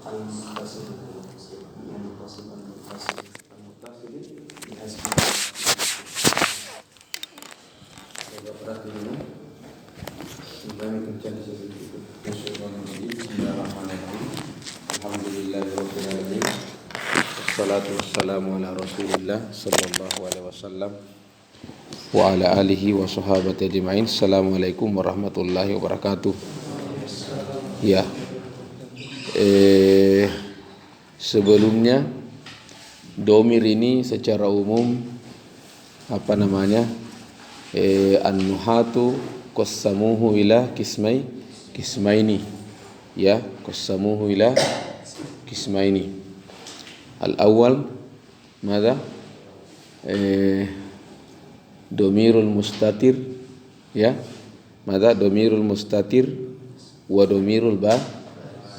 المتصل المتصل المتصل بحسب berat ini kembali kerja seperti itu. Bismillahirrahmanirrahim. Alhamdulillahirabbil alamin. Wassalatu wassalamu ala Rasulillah sallallahu alaihi wasallam wa ala alihi wa sahabati ajma'in. Assalamualaikum warahmatullahi wabarakatuh. Ya. Sebelumnya domir ini secara umum an-nuhatu qassamuhu ila kismaini, ya, qassamuhu ila kismaini. Al-awwal mada domirul mustatir, ya, mada domirul mustatir wa domirul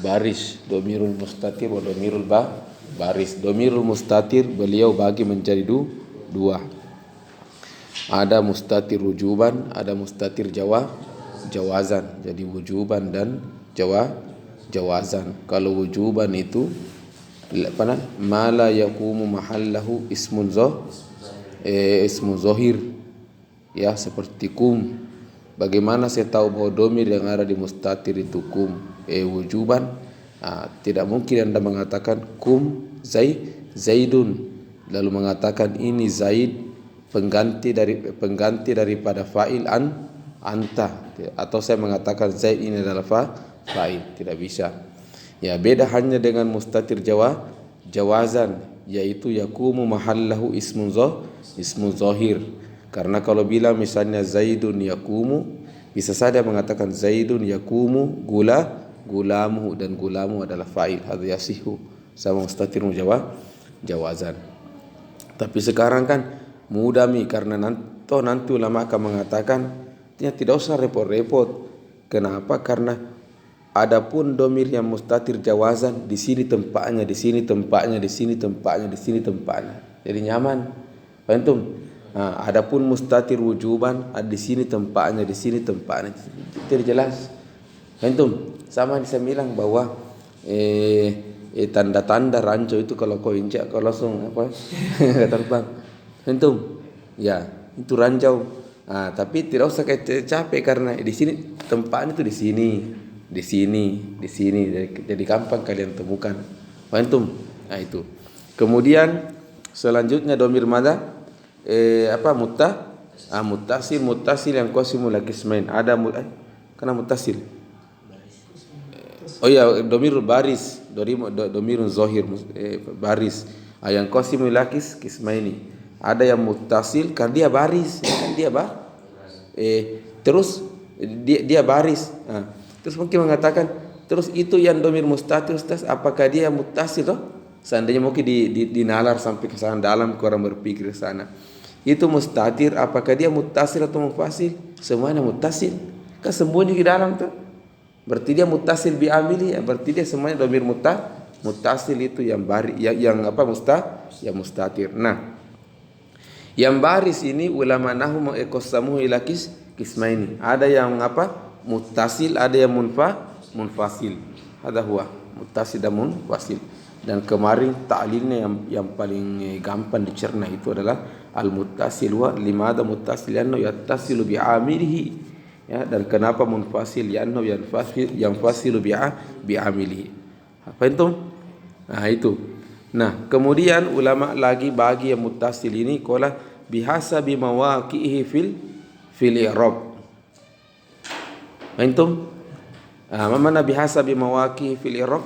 baris. Domirul mustatir wa domirul baris. Domirul mustatir beliau bagi menjadi dua. Ada mustatir wujuban, ada mustatir jawazan. Jadi wujuban dan jawazan. Kalau wujuban itu ma la yaqumu mahallahu ismun zahir, ya, seperti kum. Bagaimana saya tahu bahwa domir yang ada di mustatir itu kum wujuban? Tidak mungkin Anda mengatakan kum zaidun lalu mengatakan ini zaid pengganti daripada fa'il anta, atau saya mengatakan zaid ini adalah fa'il. Tidak bisa. Ya, beda hanya dengan mustatir jawazan, yaitu yakumu mahallahu ismun zahir. Karena kalau bilang misalnya zaidun yakumu, bisa saja mengatakan zaidun yakumu gulamu, dan gulamu adalah fa'il. Hadza yasihu sama mustatir jawazan. Tapi sekarang kan mudah karena nanti ulama akan mengatakan tidak usah repot-repot. Kenapa? Karena adapun domir yang mustatir jawazan, di sini tempatnya, di sini tempatnya, di sini tempatnya, di sini tempatnya. Jadi nyaman. Paham? Adapun mustatir wujuban, di sini tempatnya, di sini tempatnya. Itu jelas. Paham? Sama saya bilang bahwa tanda-tanda ranjau itu kalau kau injak kau langsung terbang. Paham? Ya, itu ranjau. Tapi tidak usah capek karena di sini tempatnya itu di sini. Di sini, jadi gampang kalian temukan. Paham? Itu. Kemudian selanjutnya domir mada? Muttasil yang qasimul qismain. Ada karena muttasil. Oh ya, domirul baris, domirun zahir, baris. Yang qasimul qismaini. Ada yang muttasil kan dia baris, kan dia terus dia baris. Terus mungkin mengatakan, terus itu yang domir mustatir Ustaz, apakah dia muttasil toh? Seandainya mungkin dinalar sampai ke sana dalam, orang berpikir ke sana. Itu mustatir, apakah dia muttasil atau munfasil? Semuanya muttasil. Kan sembunyi di dalam tuh. Berarti dia muttasil bi'amili, ya, berarti dia semuanya domir muttasil itu yang yang mustatir. Nah, yang baris ini ulama nahwu mengqassamuhu ila kismaini. Ada yang muttasil, ada yang munfasil. Hadza huwa muttasil dan munfasil. Dan kemarin ta'lilnya yang paling gampang dicerna itu adalah al-muttasil wa limada muttasil annahu yattasilu bi'amilihi, ya, dan kenapa munfasil annahu yanfasilu bi'amilihi. Apa itu? Itu. Nah, kemudian ulama lagi bagi yang muttasil ini qala bihasabi mawaqihi fil i'rab. Antum? Mana bihasabi mawaqihi fil i'rab?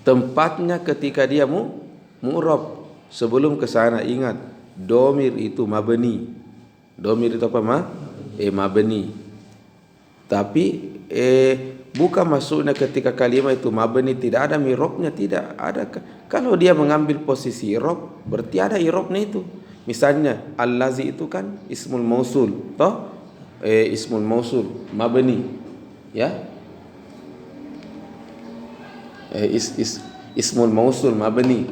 Tempatnya ketika dia mu'rab. Sebelum ke sana ingat, domir itu mabni. Domir itu apa? Mabni. Tapi bukan maksudnya ketika kalimat itu mabni tidak ada i'rabnya, tidak ada. Kalau dia mengambil posisi i'rab, berarti ada i'rabnya itu. Misalnya allazi itu kan ismul mausul, toh? Ismul mausul mabni, ya. Ismul mausul mabni.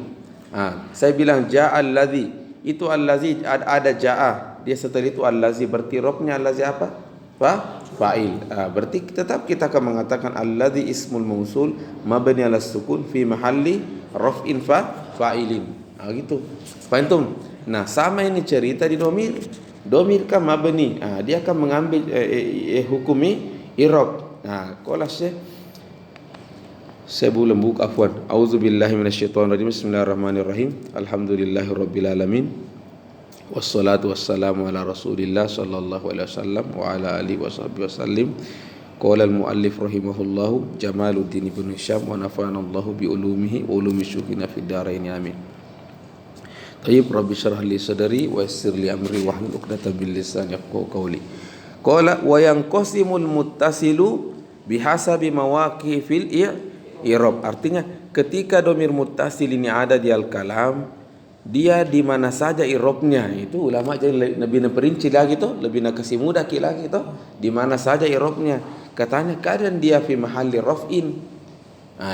Saya bilang ja'a allazi, itu allazi ada ja'a, dia setelah itu allazi, berarti i'rabnya allazi apa? fa'il. Berarti tetap kita akan mengatakan alladzi ismul mausul mabni ala sukun fi mahalli raf'in fa'ilin. Gitu. Paham? Nah, sama ini cerita di domir. Domir kan mabni. Dia akan mengambil hukumi i'rab. Qala saya belum buka, afwan. Auzubillahi minasyaitonirrajim. Bismillahirrahmanirrahim. Alhamdulillahirabbil alamin. Wassalatu wassalamu ala Rasulillah sallallahu alaihi wasallam wa ala alihi washabbihi wasallim. Qala al-muallif rahimahullahu Jamaluddin ibn Hisham wa nafa'ana Allahu bi ulumihi wa ulumi syukhina fid dharain amin. Tayyib, rabbi shrah li sadri wa yassir li amri wahlul 'uqdatam min lisani yafqahu qawli. Qala wa yanqasimul muttasilu bihasabi mawaqi fil i'rab. Artinya ketika domir muttasil ini ada di al-kalam, dia di mana saja i'rabnya. Itu ulama jadi lebih perinci lagi tuh, lebih kasih mudah lagi tuh, di mana saja i'rabnya. Katanya kadang dia fi mahalli raf'in.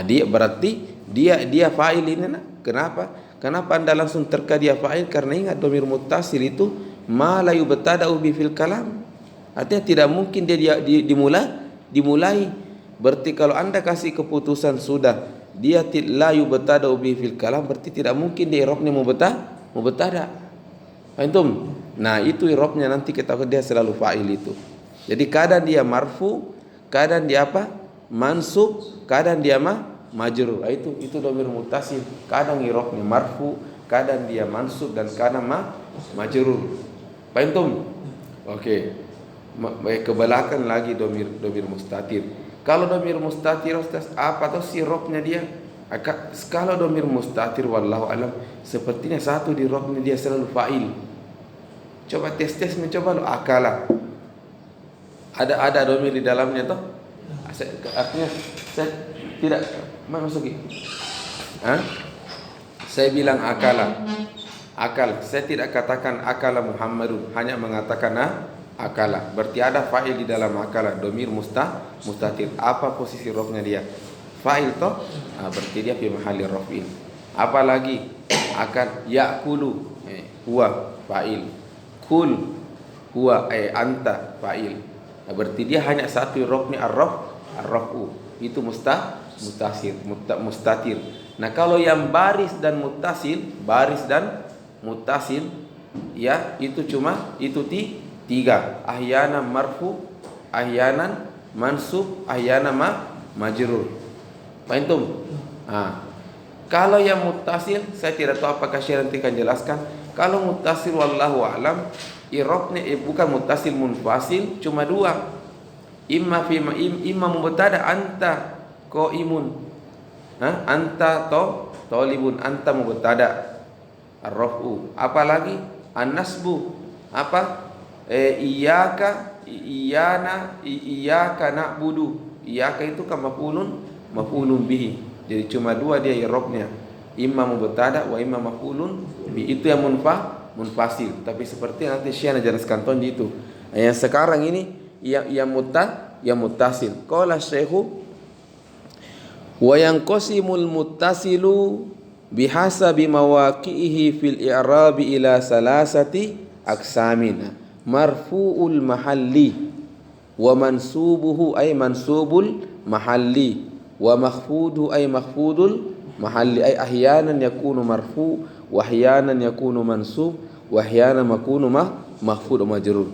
Dia berarti dia fa'il ini. Kenapa Anda langsung terka dia fa'il? Karena ingat domir muttasil itu ma la yubtada'u bi fil kalam. Artinya tidak mungkin dia dimulai. Berarti kalau Anda kasih keputusan sudah dia la yubtada'u bi fil kalam, berarti tidak mungkin dia i'rabnya mubtada. Paham? Nah, itu i'rabnya nanti kita dia selalu fa'il itu. Jadi kadang dia marfu, kadang dia mansub, kadang dia majrur. Itu domir muttasil. Kadang i'rabnya marfu, kadang dia mansub, dan kadang majrur. Paham? Oke. Ke belakang lagi domir mustatir. Kalau domir mustatir, Ustaz, apa tuh sirupnya dia? Kalau domir mustatir wallahu alam, sepertinya satu di robnya dia selalu fa'il. Coba tes mencoba lo akala. Ada domir di dalamnya toh? Artinya saya tidak masuki. Saya bilang akala. Saya tidak katakan akala Muhammadun, hanya mengatakan akala. Berarti ada fa'il di dalam akala, domir mustatir. Apa posisi robnya dia? Fa'il toh? Berarti dia fi mahalli raf'in. Apalagi akan ya'kulu, huwa fa'il. Kul huwa anta fa'il. Berarti dia hanya satu robnya ar-raf'u. Itu mustatir. Nah, kalau yang baris dan muttasil, ya itu tiga. Ahyanan marfu, ahyanan mansub, ahyanan majrur. Paham? Kalau yang muttasil, saya tidak tahu apakah Syekh nanti akan jelaskan. Kalau muttasil wallahu alam, i'rabnya bukan muttasil munfasil, cuma dua. Imma mubtada anta qaimun. Anta talibun, anta mubtada. Ar-raf'u. Apalagi an-nasbu. Iyyaka na'budu. Iyyaka itu kan maf'ulun bihi. Jadi cuma dua dia i'rabnya. Imma mubtada wa imma maf'ulun bihi. Itu yang munfasil. Tapi seperti nanti Syekh jelaskan ton itu. Yang sekarang ini yang muttasil. Qala Syekhu wa yanqasimul muttasilu bihasabi mawaqi'ihi fil i'rabi ila salasati aqsamin. Marfu'ul mahalli wa mansubuhu ay mansubul mahalli wa makhfuduhu ay makhfudul mahalli. Ay ahyanan yakunu marfu wa ahyanan yakunu mansub wa ahyanan yakunu makhfud majrur.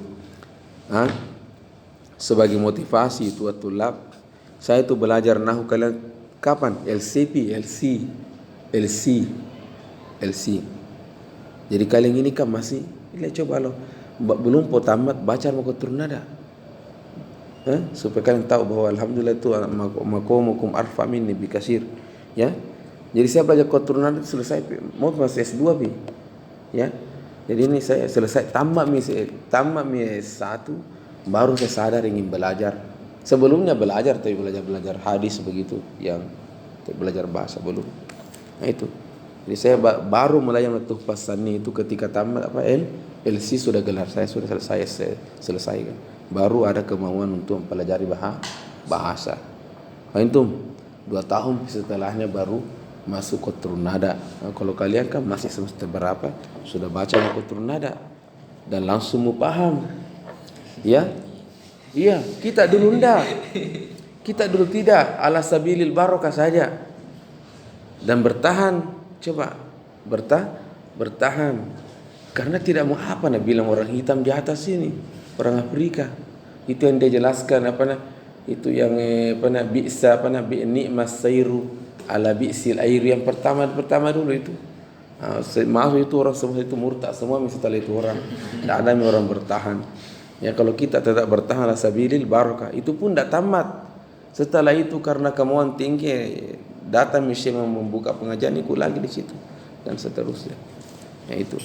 Sebagai motivasi itu tulab, saya itu belajar nahwu kalian kapan? LC. Jadi kalian ini kan masih coba lo belum tamat baca makotur nada, supaya kalian tahu bahwa alhamdulillah itu makomukum arfa minni bikasir, ya. Jadi saya belajar kotur nada selesai mau masih S2 ya. Jadi ini saya selesai tamat mi S1 baru saya sadar ingin belajar. Sebelumnya belajar tapi belajar hadis begitu, yang belajar bahasa belum. Nah itu. Jadi saya baru mulai yang Tuhfah Sanni itu ketika tamat LC sudah gelar saya sudah selesai kan. Baru ada kemauan untuk mempelajari bahasa. Antum 2 tahun setelahnya baru masuk kotur nada. Nah, kalau kalian kan masih semester berapa sudah baca kotur nada dan langsung mau paham. Ya. Iya, kita dulu enggak. Kita dulu tidak, ala sabilil barokah saja. Dan bertahan, coba bertahan. Karena tidak mau apa nak bilang orang hitam di atas ini, orang Afrika. Itu yang dia jelaskan itu yang bi'sa ni'mas sayru ala bi'sil airu yang pertama dulu itu. Maaf itu orang semua itu murtad semua setelah itu orang. Tidak ada orang bertahan. Ya kalau kita tetap bertahan ala sabilil barokah, itu pun tidak tamat. Setelah itu karena kemauan tinggi datang misi membuka pengajian ikut lagi di situ dan seterusnya. Ya itu.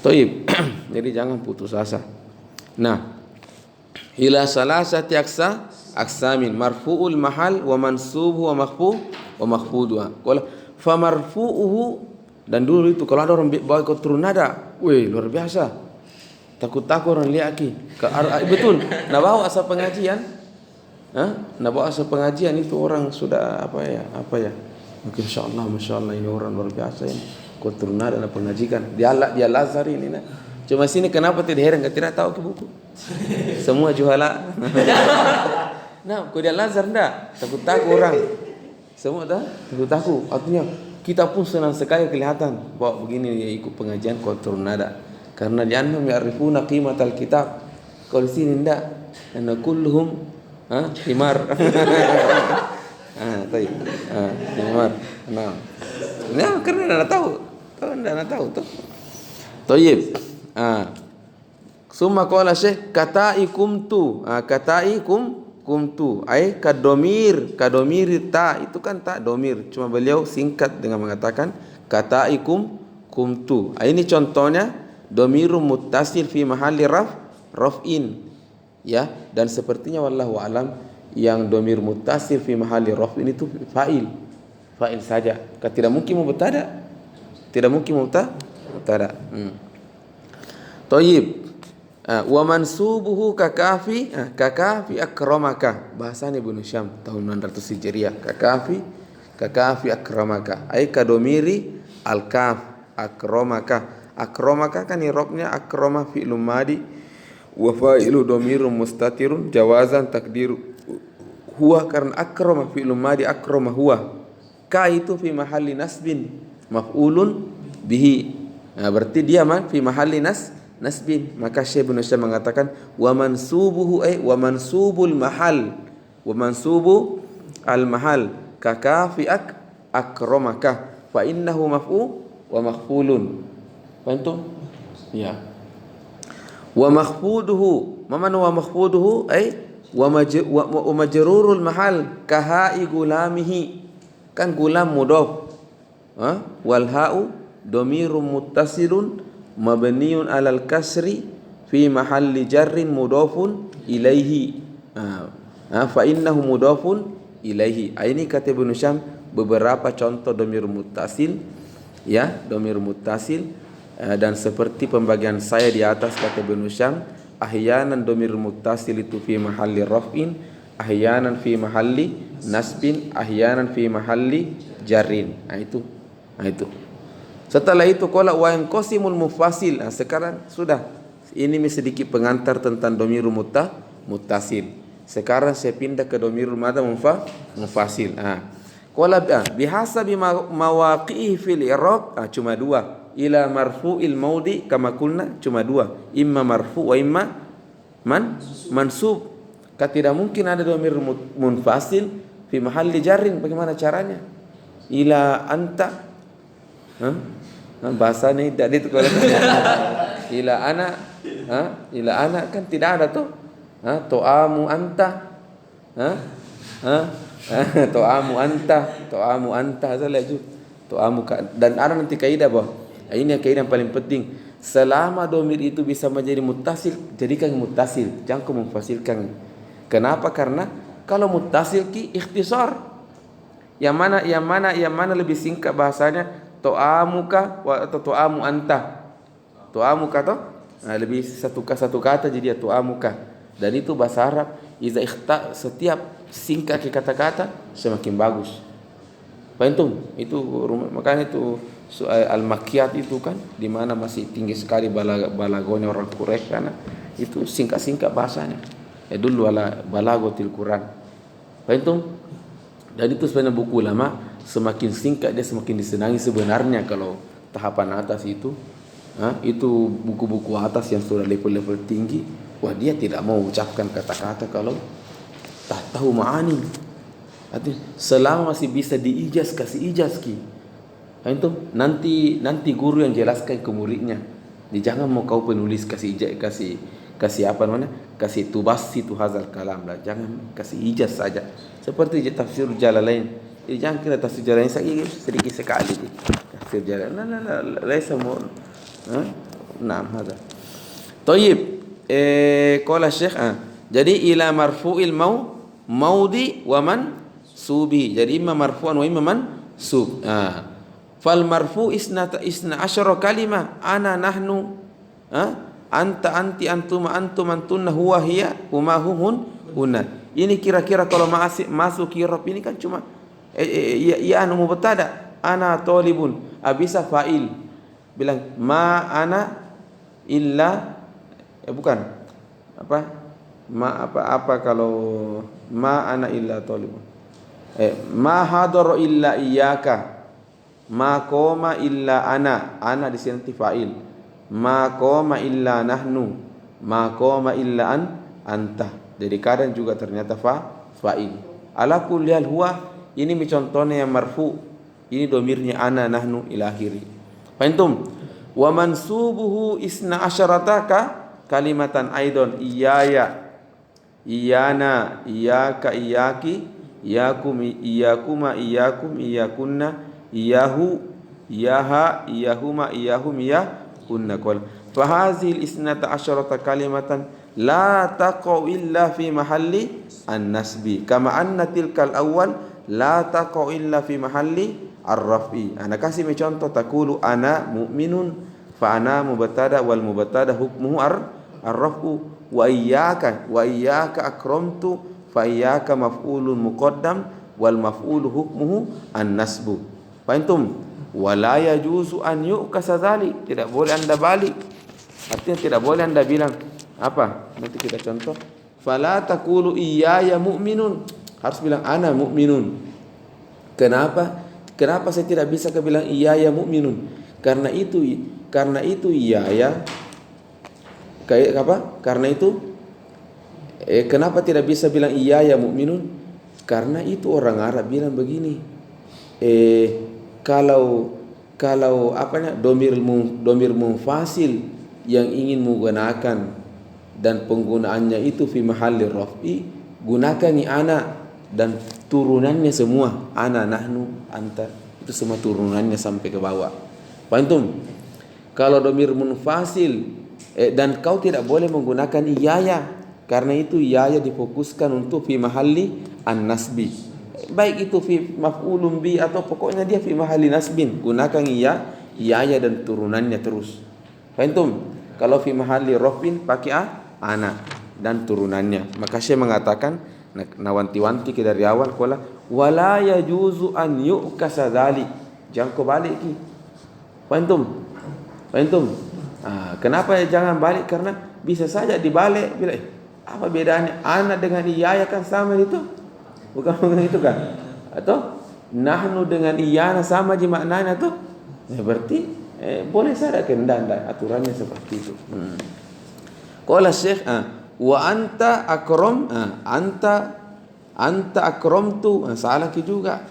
Toib. Jadi jangan putus asa. Nah, ila salasati aksamin marfu'ul mahal wa mansubuhu wa makhfuduha. Kalau fa marfu'uhu, dan dulu itu kalau ada orang bawa ikut turun nada, weh luar biasa. Takut orang lihat betul. Nah bawa asal pengajian. Nah bawa asal pengajian itu orang sudah apa ya. Mungkin Masya Allah ini orang luar biasa ini. Ikut turun nada dan pengajikan. Dia Lazar ini nah. Cuma sini kenapa tidak heran, tidak tahu ke buku. Semua juhala. Nah, kau dia Lazar enggak? Takut orang. Semua dah takut. Artinya kita pun senang sekali kelihatan bawa begini dia ikut pengajian kau turun nada. Karena li'annahum ya'rifuna qimatal kitab. Kalau sini enggak. Karena kulluhum himar. Baik. Himar. Nah. Nah, karena enggak tahu. Enggak tahu tuh. Tayyib. Summa qala syekh katai kumtu. Katai kumtu. Ai kadomir ta itu kan tak domir. Cuma beliau singkat dengan mengatakan katai kumtu. Ini contohnya domiru muttasil fi mahalli raf'in. Ya, dan sepertinya wallahu alam yang domir muttasil fi mahalli raf'in itu fa'il saja. Tidak mungkin mubtada. Tidak mungkin mubtada. Thayyib. Wa mansubuhu kakafi akramaka. Bahasanya Ibnu Syam tahun 900 Hijriah. Kakafi akramaka. Ai kadomiri al-kaf akramaka. Akramaka kan irobnya akrama fi'lun madi wa fa'ilu dhamirun mustatirun jawazan takdiru huwa, karena akrama fi'lun madi akrama huwa. Ka itu fi mahalli nasbin maf'ulun bihi. Nah, berarti dia fi mahalli nasbin. Maka Syekh Ibnu Syam mengatakan wa mansubuhu wa mansubul mahal wa mansubu al mahal ka kafi akramaka fa innahu wa makhfulun. Bantu? Ya. Wa makhfuduhu. Ma wa makhfuduhu wa majrurul mahal kahai gulamihi. Kan gulam mudhaf. Wal ha'u dhamirun muttasilun mabniun 'alal kasri fi mahalli jarrin mudhafun ilaihi. Fa innahu mudhafun ilaihi. Ini kata Ibnu Syam beberapa contoh dhamir muttasil, ya, dhamir muttasil. Dan seperti pembagian saya di atas kata Ibnu Syam, ahyanan dhamir muttasil itu fi mahalli raf'in, ahyanan fi mahalli nasbin, ahyanan fi mahalli jarrin. Nah itu. Setelah itu qala wa yanqasimul mufasil. Sekarang sudah ini sedikit pengantar tentang dhamirul muttasil. Sekarang saya pindah ke dhamirul mufasil. Qala bihasabi mawaqi'i fil i'rab cuma dua. Ila marfu'il maudi kama kulna cuma dua, imma marfu' wa imma mansub. Tidak mungkin ada dhamir munfasil fi mahalli jarrin. Bagaimana caranya? Ila anta bahasanya tidak itu kalau ila ana kan tidak ada tuh. To'amu anta to'amu anta salah ju to'amu. Dan ada nanti kaidah bahwa ini kaidah yang paling penting. Selama domir itu bisa menjadi muttasil, jadikan muttasil, jangan kau memfasilkan. Kenapa? Karena kalau muttasil ikhtisar. Yang mana lebih singkat bahasanya? To'amuka atau to'amu anta. To'amuka toh lebih satu kata jadi to'amuka. Dan itu bahasa Arab. Setiap singkat kata-kata semakin bagus. Paham? Itu makanya itu al-makiyat itu kan di mana masih tinggi sekali balagonya orang Quraisy, karena itu singkat-singkat bahasanya. yadullu ala balaghatil Quran. Fahimtum? Dan itu sebenarnya buku lama, semakin singkat dia semakin disenangi sebenarnya kalau tahapan atas itu. Itu buku-buku atas yang sudah level-level tinggi, wah dia tidak mau ucapkan kata-kata kalau tak tahu ma'ani. Artinya selama masih bisa diijaz, kasih ijaz ki. Itu nanti guru yang jelaskan ke muridnya. Jangan mau kau penulis kasih ijaz, kasih apa namanya? Kasih tubasi tu hazal kalam lah. Jangan kasih ijaz saja. Seperti tafsir Jalalain. Jangan kira tafsir Jalalain sedikit sekali. Tafsir Jalalain. Laisa mu. Naam hada. Tayyib. Qala Syekh, jadi ila marfu'il maudi wa mansubi. Jadi imma marfu'an wa imma mansub. Fal marfu' isna asyara kalimah, ana nahnu, anta anti antuma antum antunna huwa hiya huma hum hunna. Ini kira-kira kalau masuk kirab ini kan cuma ya anu mubtada, ana talibun, abisa fa'il. Bilang ma ana illa bukan apa kalau ma ana illa talibun, ma hadara illa iyyaka, ma qoma illa ana di sini fa'il, ma qoma illa nahnu, ma qoma illa anta. Jadi kadang juga ternyata fa'il. Ala kulli hal huwa, ini contohnya yang marfu, ini domirnya ana nahnu ila akhiri. Fahimtum? Wa mansubuhu isna asyarataka kalimatan aidon, iyaya, iyana, iyaka, iyaki, iyakum, iyakuma, iyakum, iyakunna, iyahu, iyaha, iyahuma, iyahum, iyakunna. Fahazil isnata asyarata kalimatan la taqa'u illa fi mahalli an-nasbi, kama anna tilkal awal la taqa'u illa fi mahalli ar-raf'i. Ana kasih contoh, taqulu ana mu'minun, fa ana mubtada wal mubtada hukmuhu ar-raf'u, wa iyyaka akramtu, fa iyyaka maf'ulun muqaddam wal maf'ulu hukmuhu an-nasbu. Fahimtum? Wala yajuzu an yu'kasa dzalik, tidak boleh anda balik. Artinya tidak boleh anda bilang apa? Nanti kita contoh. Fala taqulu iyaya mu'minun, harus bilang ana mu'minun. Kenapa saya tidak bisa bilang iyaya mu'minun? Karena itu iyaya kayak apa? Karena itu kenapa tidak bisa bilang iyaya mu'minun? Karena itu orang Arab bilang begini. Kalau apanya domir munfasil yang ingin menggunakan dan penggunaannya itu fi mahalli raf'i, gunakan ana dan turunannya semua, ana, nahnu, anta, itu semua turunannya sampai ke bawah. Paham? Kalau domir munfasil dan kau tidak boleh menggunakan iyaya, karena itu iyaya difokuskan untuk fi mahalli an-nasbi. Baik itu fi maf'ulun bi atau pokoknya dia fi mahalli nasbin, gunakan iyaya dan turunannya terus. Paham? Kalau fi mahalli rafin pakai ana dan turunannya. Maka Syekh mengatakan, nawanti-wanti ke dari awal, qala wala yajuzu an yu'kasa dzalik. Jangan kau balik ki. Paham? Kenapa jangan balik? Karena bisa saja dibalik, bila apa bedanya ana dengan iyaya kan sama itu? Bukan itu kan? Atau nahnu dengan iyana sama je maknanya tuh? Ya berarti boleh saja kendanda aturannya seperti itu. Qala Syekh wa anta akram, anta akramtu, salah ki juga.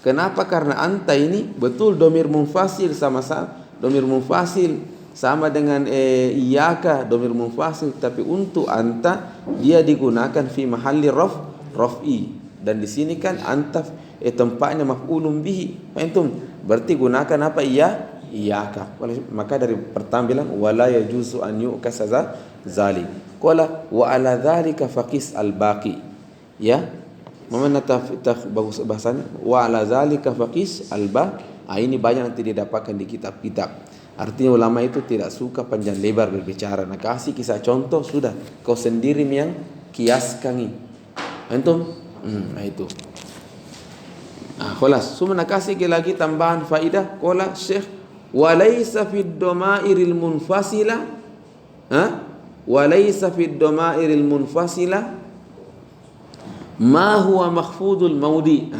Kenapa? Karena anta ini betul domir munfasil, sama-sama domir munfasil sama dengan iyyaka domir munfasil, tapi untuk anta dia digunakan fi mahalli raf'i, dan di sini kan anta tempatnya maf'ulun bihi. Paham? Berarti gunakan apa? Iyyaka. Maka dari pertama bilang wala yajuzu an yu'kasa zalik. Qala wa ala dzalika faqis al-baqi. Ya. Mana bagus bahasanya? Wa ala dzalika faqis al-ba. Ini banyak nanti didapatkan di kitab-kitab. Artinya ulama itu tidak suka panjang lebar berbicara. Nah, kasih kisah contoh sudah. Kau sendiri yang kiaskan ini. Antum? Itu. Khalas. Summa kasih lagi tambahan faidah. Qala Syekh walaysa fid domairil munfasila, walaysa fid domairil munfasila Ma huwa makhfudul maudi.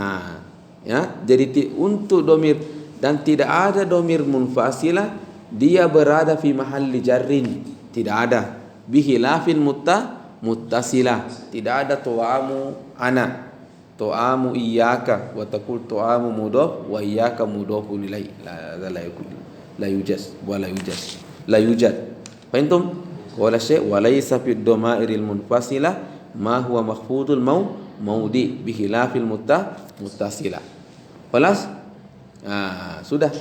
Ya, jadi untuk domir, dan tidak ada domir munfasilah dia berada fi mahalli jarrin, tidak ada. Bihilafin muttasilah, tidak ada tu'amu ana, tu'amu iyyaka, wa taqul tu'amu mudhaf wa iyyaka mudhafun ilaih. La yujaz wa la yujaz, la yujad. Fahimtum? Wala syai' wa laysa fi dhamairil munfasilah ma huwa makhfudul maudi bihilafil muttasilah. Kelas? Sudah.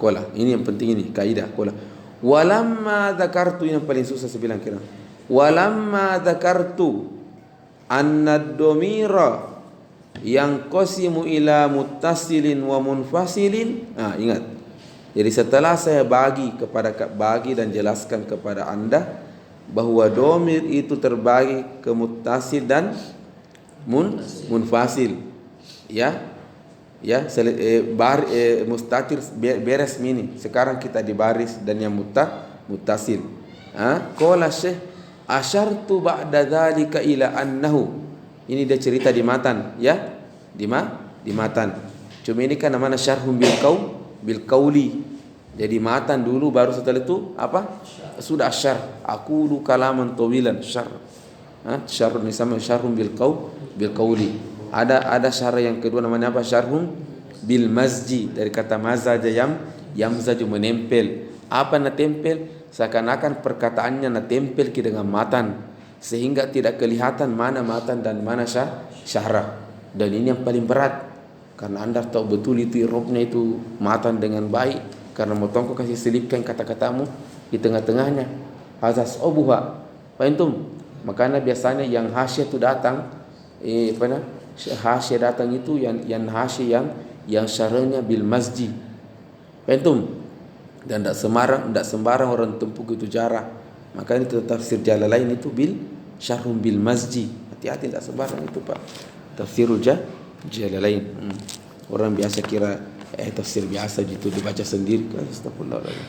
Kola. Ini yang penting, ini kaidah kola. Walamma dzakartu, yang paling susah saya bilang kira. Walamma dzakartu anna ad-dhamira yang qasimu ila muttasilin wa munfasilin. Ingat. Jadi setelah saya bagi dan jelaskan kepada Anda bahwa domir itu terbagi ke muttasil dan munfasil. Mustatir beres ini. Sekarang kita di baris dan yang muttasil. Qala Syekh asyartu ba'da dzalika ila annahu. Ini dia cerita di matan, ya. Di matan. Cuma ini kan namanya syarhum bil qauli. Jadi matan dulu, baru setelah itu apa? Sudah syarh. Aqulu kalaman tawilan, syarh. Syarh ini sama syarhum bil qauli. Ada syarah yang kedua namanya apa? Syarhum bil mazji, dari kata mazaja yamzaju, menempel. Apa na tempel? Seakan-akan perkataannya na tempel dengan matan, sehingga tidak kelihatan mana matan dan mana syarah. Dan ini yang paling berat, karena Anda tahu betul itu irobnya itu matan dengan baik, karena motongko kasih selipkan kata-katamu di tengah-tengahnya. Hazas obuha. Fahimtum? Makanya biasanya yang hasyah itu datang, hasyah datang itu yang hasyah yang syarahnya bil masjid. Fahimtum? Dan tidak sembarang orang tempuk itu jarah. Makanya itu tafsir Jalalain itu syarhum bil masjid. Hati-hati, tidak sembarang itu, Pak. Tafsirul Jalalain. Orang biasa kira tafsir biasa gitu dibaca sendiri. Astagfirullahaladzim.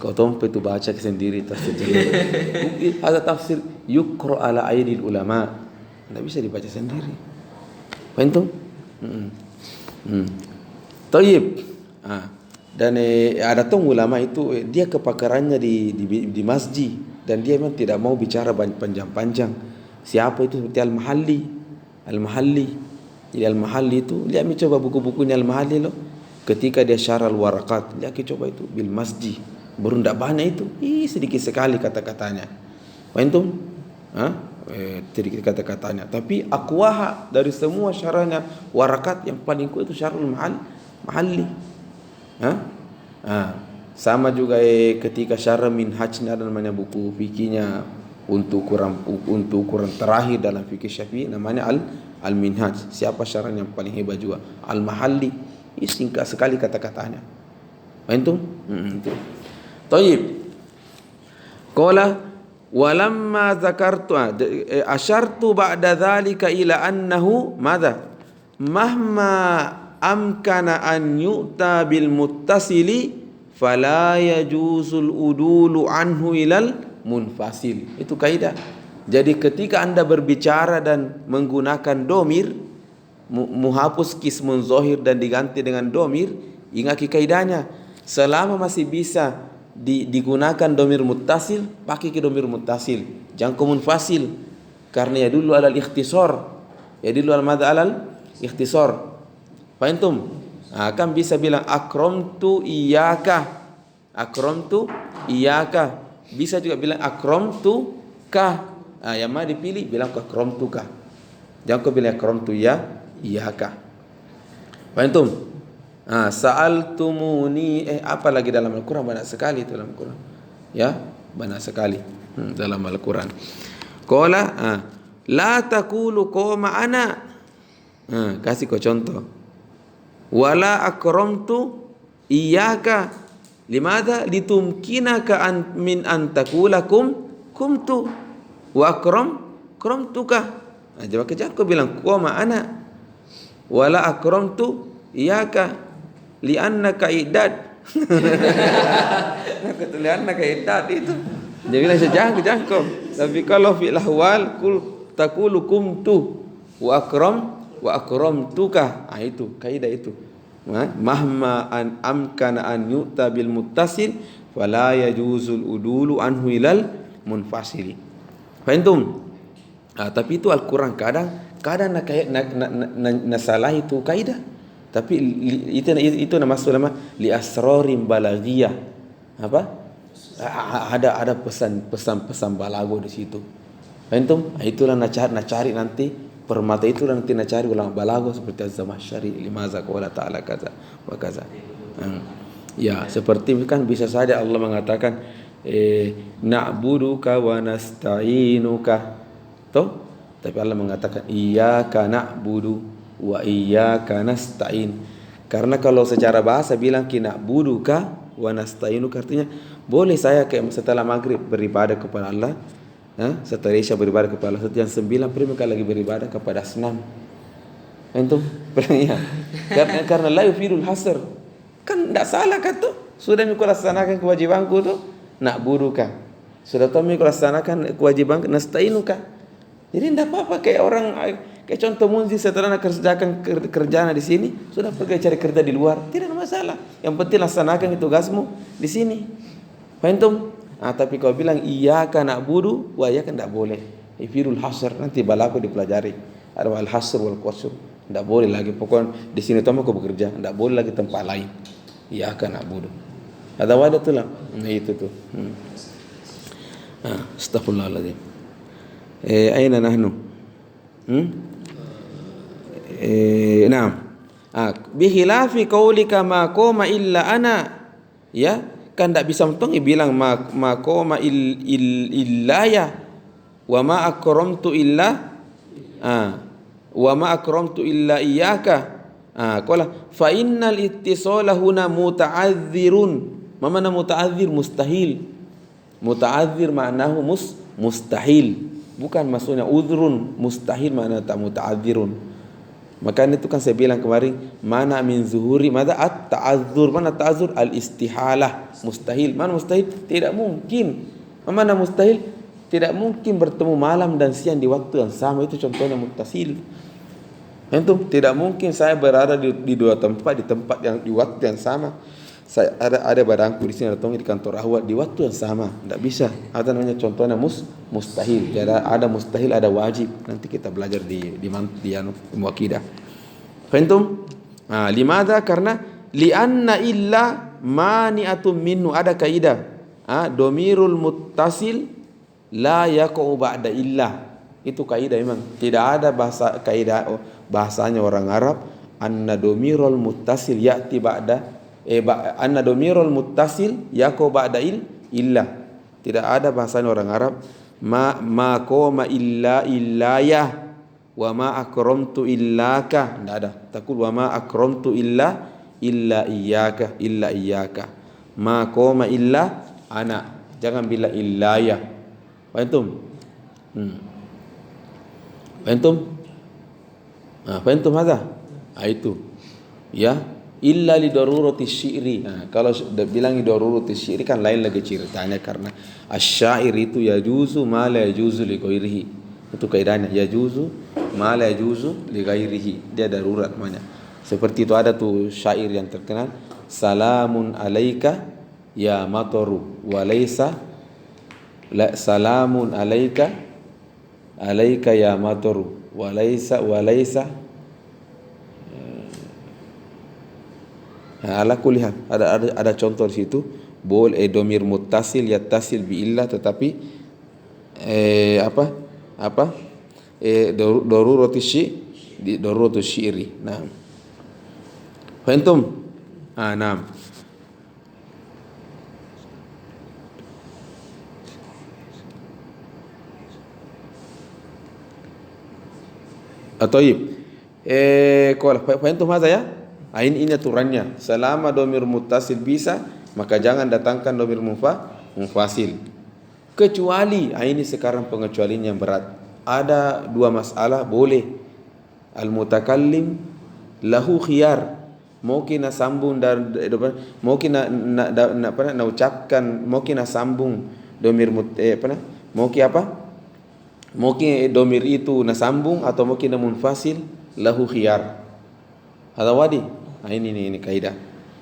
Kau tom itu baca sendiri tafsir Jalalain. Ada tafsir yukra ala aidil ulama. Tidak bisa dibaca sendiri. Faham? Tayyib. Dan ada tuh ulama itu dia kepakarannya di masjid, dan dia memang tidak mau bicara panjang-panjang. Siapa itu? Seperti Al-Mahalli. Jadi Al-Mahalli itu, lihat coba buku-bukunya Al-Mahalli loh. Ketika dia syarah Al-Waraqat, lihat coba itu bil masjid. Baru tidak banyak itu. Sedikit sekali kata-katanya. Faham? Sedikit kata-katanya. Tapi aqwaha dari semua syarahnya Waraqat, yang paling kuat itu syarah Al-Mahalli. Sama juga ketika syarah Minhajnya, ada namanya buku fikihnya untuk ukuran terakhir dalam fikih Syafi'i, namanya Al-Minhaj. Siapa syarahnya yang paling hebat juga? Al-Mahalli. Singkat sekali kata-katanya. Faham? Tayyib. Qala walamma zakartu asyartu ba'da dzalika ila annahu madza mahma amkana an yu'ta bil muttasili fala yajuzul udulu anhu ilal munfasil. Itu kaidah. Jadi ketika Anda berbicara dan menggunakan domir, menghapus kismun zahir dan diganti dengan domir, ingat kaidahnya. Selama masih bisa digunakan domir muttasil, pakai ke domir muttasil, jangan ke munfasil. Karena ya dulu alal ikhtisar, ya dulu alal ikhtisar. Faham? Kan bisa bilang akramtu iyyaka. Bisa juga bilang akramtu ka. Yang mana dipilih, bilang akramtu ka. Jangan kau bilang akramtu iyyaka. Faham? Sa'altumuni, apa lagi dalam Al-Quran? Banyak sekali itu dalam Al-Quran. Ya, banyak sekali dalam Al-Quran. Qala la taqulu qoma ana. Kasih kau contoh. Wala akramtu iyyaka. Limadha? Litumkinaka min an taqula kumtu wa akramtuka. Jawab kerja kau bilang qoma ana. Wala akramtu iyyaka li'annaka idad. Li'annaka idad itu. Dia bilang jangan kau. Tapi kalau fi'il ahwal taqulu kumtu wa akramtuka. Itu kaidah itu. Mahma an amkana an yu'ta bil muttasil fala yajuzul udulu anhu ilal munfasili. Fahimtum? Tapi itu Al-Quran kadang nasalah itu kaidah. Tapi itu nama li asrorim balaghiyah. Apa? Ada pesan balago di situ. Fahimtum? Itulah cari nanti permata itu nanti cari ulama balago seperti Az-Zamakhsyari limaza qala ta'ala kaza wa kaza. Ya, seperti kan bisa saja Allah mengatakan na'buduka wa nasta'inuka. Toh? Tapi Allah mengatakan iyyaka na'budu wa iyyaka nasta'in. Karena kalau secara bahasa bilang na'buduka wa nasta'inuka artinya boleh saya kayak setelah maghrib beribadah kepada Allah, setelah Isya beribadah kepada Allah, yang 9 mereka lagi beribadah kepada asnam. Itu ya. Karena la yufidul hasr. Kan tidak salah kan tuh. Sudah mikul laksanakan kewajibanku tuh na'buduka. Sudah tahu mikul laksanakan kewajiban nasta'inuka. Jadi tidak apa-apa kayak orang kayak contoh Munzi setelah nak kerjakan kerjaan di sini sudah pergi cari kerja di luar, tidak ada masalah. Yang penting laksanakan tugasmu di sini. Fahimtum? Tapi kalau bilang iyyaka na'budu wa iyyaka tidak boleh. Ifirul hasr nanti balaku dipelajari. Ada al hasr wal qasr. Tidak boleh lagi pokoknya di sini tamu kau bekerja, tidak boleh lagi tempat lain. Iyyaka na'budu. Ada wadah tu lah. Itu tuh. Astaghfirullahaladzim. Aina nahnu? Naam. Bihilafi qaulika ma qoma illa ana. Ya, kan tidak bisa mentongi bilang ma qoma illaya wa ma akramtu illa wa ma akramtu illa iyyaka. Qala fa innal ittisala huna muta'adzirun. Ma mana muta'adzir? Mustahil. Muta'adzir maknahu mustahil. Bukan maksudnya udhrun, mustahil makna tak muta'adzirun. Maka itu kan saya bilang kemarin, mana min zuhuri, mana at-ta'adzur, mana ta'adzur al-istihalah, mustahil. Mana mustahil? Tidak mungkin. Mana mustahil? Tidak mungkin bertemu malam dan siang di waktu yang sama. Itu contohnya muttasil. Itu tidak mungkin saya berada di dua tempat, di waktu yang sama. Saya ada barangku di sini, ada tongi di kantor ahwat di waktu yang sama, tidak bisa. Ada namanya contohnya mustahil. Jadi ada mustahil, ada wajib. Nanti kita belajar di ilmu akidah. Fahimtum? Limadha? Karena lianna illa mani'atum minhu. Ada kaidah. Domirul muttasil la yaqa'u ba'da illa. Itu kaidah memang. Tidak ada bahasanya orang Arab. Anna domirul muttasil ya'ti ba'da anna domirul muttasil yaqa'u ba'da illa. Tidak ada bahasanya orang Arab ma qoma illaya wa ma akramtu illaka. Tidak ada. Taqul wa ma akramtu illa iyyaka ma qoma illa ana. Jangan bila illaya. Fahimtum? Fahimtum hadza? Itu. Ya. Illa li darurati syi'ri. Kalau bilang darurati syi'ri kan lain lagi ceritanya, karena asyair itu yajuzu ma la yajuzu li ghairihi. Itu kaidahnya, yajuzu ma la yajuzu li ghairihi. Dia darurat namanya. Seperti itu ada tuh syair yang terkenal, salamun alaika ya mataru wa laysa salamun alaika ya mataru wa laysa ala kulli hal. Ada contoh di situ. Boleh domir muttasil yattasil bi illah, tetapi darurati syi'ri. Nah. Fahimtum? Naam. Ataib. Qala fahimtum hadza ya? Ini aturannya. Selama domir muttasil bisa, maka jangan datangkan domir munfasil. Kecuali, ini sekarang pengecualian yang berat. Ada dua masalah boleh. Al-mutakallim lahu khiyar. Mau kena sambung mau kena ucapkan, mau kena sambung domir mau apa? mungkin domir itu nasambung atau mungkin munfasil lahu khiyar. Hada wadi. Nah, ini kaidah.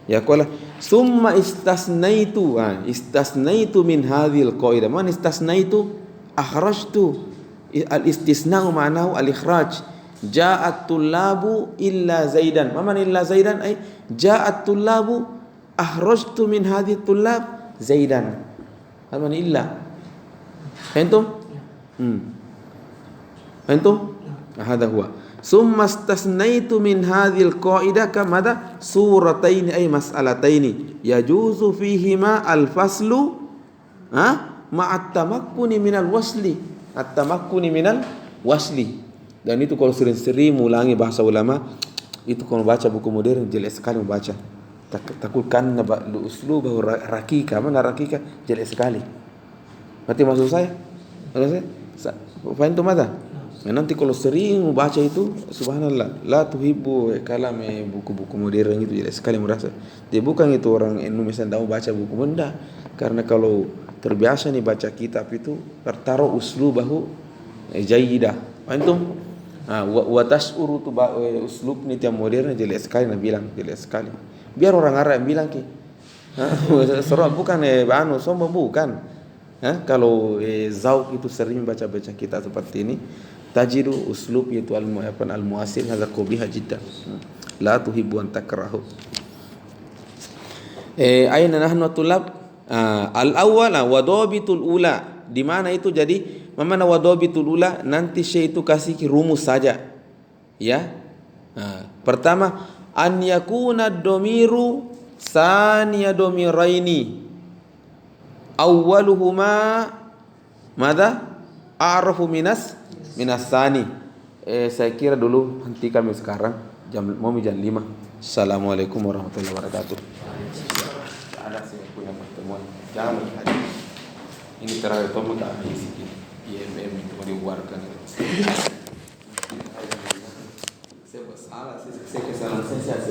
Ya qala summa istasnaitu. Istasnaitu min hadhil qaidah. Man istasnaitu akhrajtu. Al istisna'u ma'nahu al ikhraj. Ja'at tullabu illa Zaidan. Man illa Zaidan ay ja'at tullabu akhrajtu min hadhihi tullab Zaidan. Hal man illa. Fahimtum? Fahimtum? Hada huwa. Summa istasnaitu min hadhil qaidah kamada surataini ay mas'alataini yajuzu fihima al-faslu ma'at tamakkuni minal wasli. At-tamakkuni minal wasli. Dan itu kalau sering-sering ulangi bahasa ulama, itu kalau baca buku modern jelek sekali membaca. Takutkan uslubahu rakika. Mana rakika? Jelek sekali. Berarti maksud saya? Faham tu mata? Nanti kalau sering membaca itu, subhanallah, la tuhibbu kalam buku-buku modern itu jelek sekali merasa. Dia bukan itu orang Indonesia tahu baca buku benda, karena kalau terbiasa nih baca kitab itu tertaruh uslubahu jayyidah. Antum? Wa tash'uru tu uslub ni tiap modern jelek sekali nak bilang, jelek sekali. Biar orang Arab yang bilang ki. Serah bukan sombong bukan. Kalau zauk itu sering baca-baca kitab seperti ini, tajidu uslub yaitu al-muasil hadza qabiha jiddan. La tuhibbu an takrahu. Aina nahnu tulab al-awwal wa dabitul ula. Di mana itu jadi mana wa dabitul ula nanti syai itu kasih rumus saja. Ya. Pertama an yakuna domiru saniya domiraini. Awwaluhuma madza a'rafu minas sani. Saya kira dulu henti kami sekarang jam 5. Assalamualaikum warahmatullahi wabarakatuh. Ada saya punya pertemuan. Jangan hadir. Ini terakhir tomo tak isi IMM itu mau dibuarkan. Saya salah saya kesalahan saya